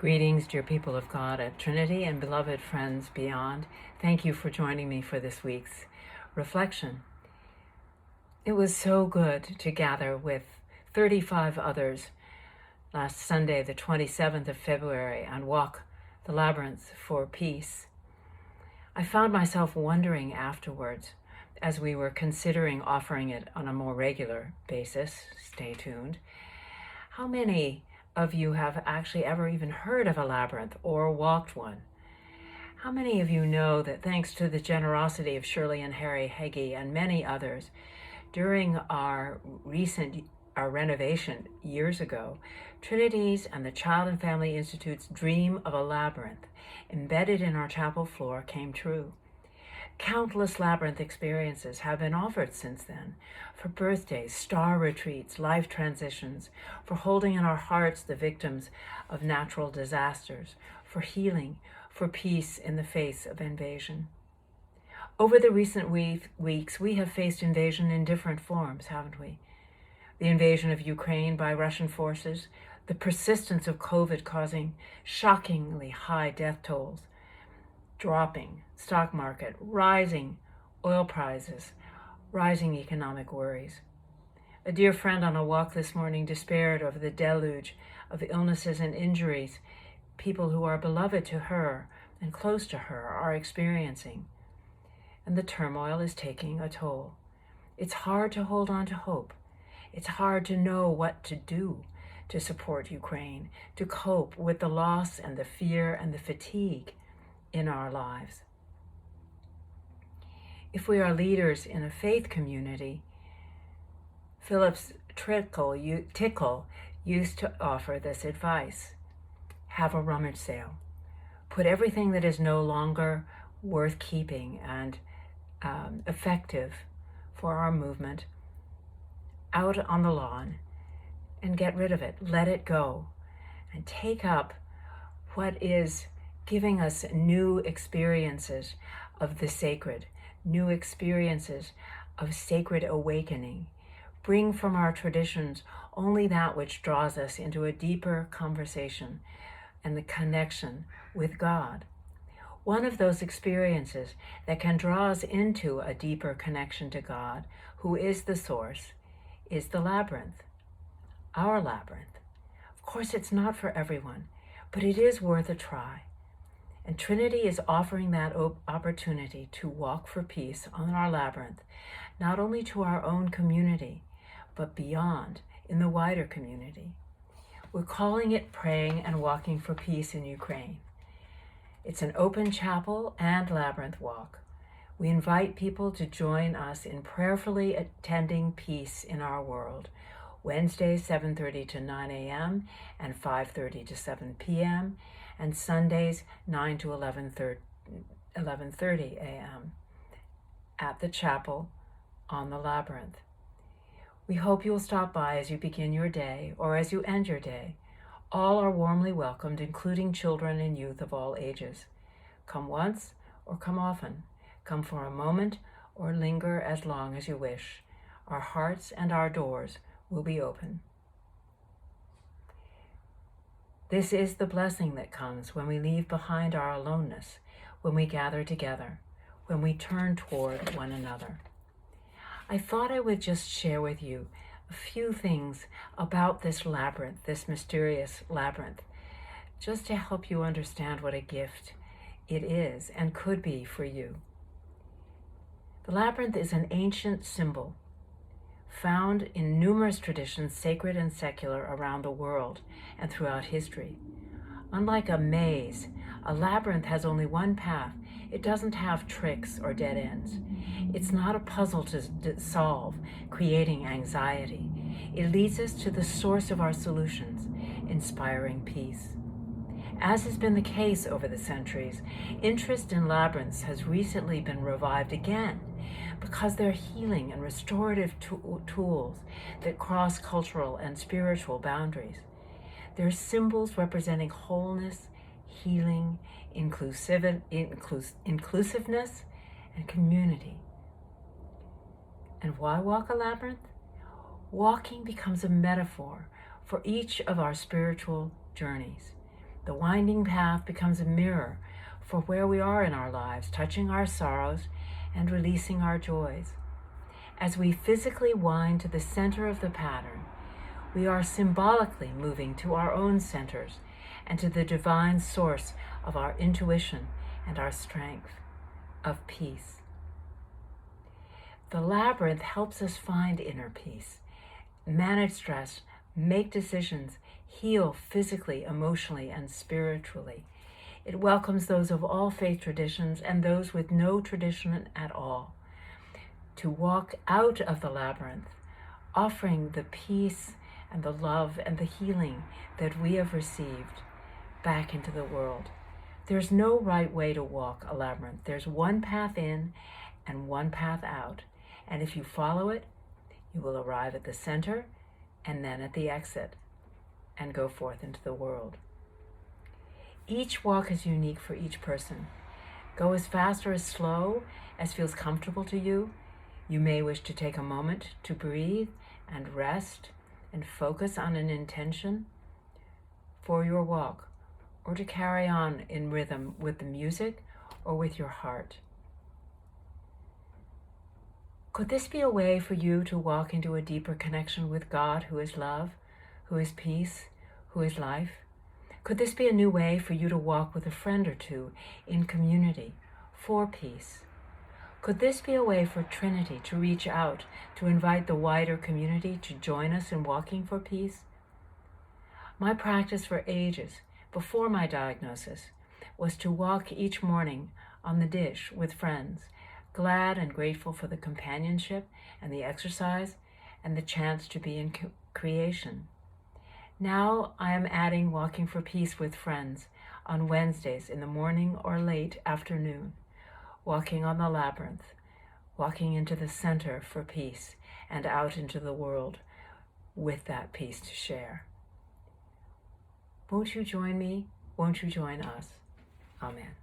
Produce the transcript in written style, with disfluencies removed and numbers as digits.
Greetings, dear people of God at Trinity and beloved friends beyond. Thank you for joining me for this week's reflection. It was so good to gather with 35 others last Sunday, the 27th of February, and walk the Labyrinth for peace. I found myself wondering afterwards, as we were considering offering it on a more regular basis, stay tuned, how many of you have actually ever even heard of a labyrinth or walked one? How many of you know that thanks to the generosity of Shirley and Harry Heggie and many others, during our renovation years ago, Trinity's and the Child and Family Institute's dream of a labyrinth embedded in our chapel floor came true. Countless labyrinth experiences have been offered since then, for birthdays, star retreats, life transitions, for holding in our hearts the victims of natural disasters, for healing, for peace in the face of invasion. Over the recent weeks, we have faced invasion in different forms, haven't we? The invasion of Ukraine by Russian forces, the persistence of COVID causing shockingly high death tolls, dropping stock market, rising oil prices, rising economic worries. A dear friend on a walk this morning despaired over the deluge of illnesses and injuries people who are beloved to her and close to her are experiencing. And the turmoil is taking a toll. It's hard to hold on to hope. It's hard to know what to do to support Ukraine, to cope with the loss and the fear and the fatigue in our lives. If we are leaders in a faith community, Phillips Tickle used to offer this advice: have a rummage sale. Put everything that is no longer worth keeping and effective for our movement out on the lawn and get rid of it. Let it go and take up what is giving us new experiences of the sacred, new experiences of sacred awakening. Bring from our traditions only that which draws us into a deeper conversation and the connection with God. One of those experiences that can draw us into a deeper connection to God, who is the source, is the labyrinth, our labyrinth. Of course, it's not for everyone, but it is worth a try. And Trinity is offering that opportunity to walk for peace on our labyrinth, not only to our own community, but beyond, in the wider community. We're calling it Praying and Walking for Peace in Ukraine. It's an open chapel and labyrinth walk. We invite people to join us in prayerfully attending peace in our world, Wednesdays 7:30 to 9 a.m. and 5:30 to 7 p.m., and Sundays 9 to 11:30 a.m. at the chapel on the Labyrinth. We hope you'll stop by as you begin your day or as you end your day. All are warmly welcomed, including children and youth of all ages. Come once or come often. Come for a moment or linger as long as you wish. Our hearts and our doors will be open. This is the blessing that comes when we leave behind our aloneness, when we gather together, when we turn toward one another. I thought I would just share with you a few things about this labyrinth, this mysterious labyrinth, just to help you understand what a gift it is and could be for you. The labyrinth is an ancient symbol found in numerous traditions, sacred and secular, around the world and throughout history. Unlike a maze, a labyrinth has only one path. It doesn't have tricks or dead ends. It's not a puzzle to solve, creating anxiety. It leads us to the source of our solutions, inspiring peace. As has been the case over the centuries, interest in labyrinths has recently been revived again because they're healing and restorative tools that cross cultural and spiritual boundaries. They're symbols representing wholeness, healing, inclusiveness, and community. And why walk a labyrinth? Walking becomes a metaphor for each of our spiritual journeys. The winding path becomes a mirror for where we are in our lives, touching our sorrows and releasing our joys. As we physically wind to the center of the pattern, we are symbolically moving to our own centers and to the divine source of our intuition and our strength of peace. The labyrinth helps us find inner peace, manage stress, make decisions, heal physically, emotionally, and spiritually. It welcomes those of all faith traditions and those with no tradition at all to walk out of the labyrinth, offering the peace and the love and the healing that we have received back into the world. There's no right way to walk a labyrinth. There's one path in and one path out. And if you follow it, you will arrive at the center and then at the exit and go forth into the world. Each walk is unique for each person. Go as fast or as slow as feels comfortable to you. You may wish to take a moment to breathe and rest and focus on an intention for your walk, or to carry on in rhythm with the music or with your heart. Could this be a way for you to walk into a deeper connection with God, who is love, who is peace, who is life? Could this be a new way for you to walk with a friend or two in community for peace? Could this be a way for Trinity to reach out, to invite the wider community to join us in walking for peace? My practice for ages, before my diagnosis, was to walk each morning on the dish with friends, glad and grateful for the companionship and the exercise and the chance to be in creation. Now I am adding walking for peace with friends on Wednesdays in the morning or late afternoon, walking on the labyrinth, walking into the center for peace and out into the world with that peace to share. Won't you join me? Won't you join us? Amen.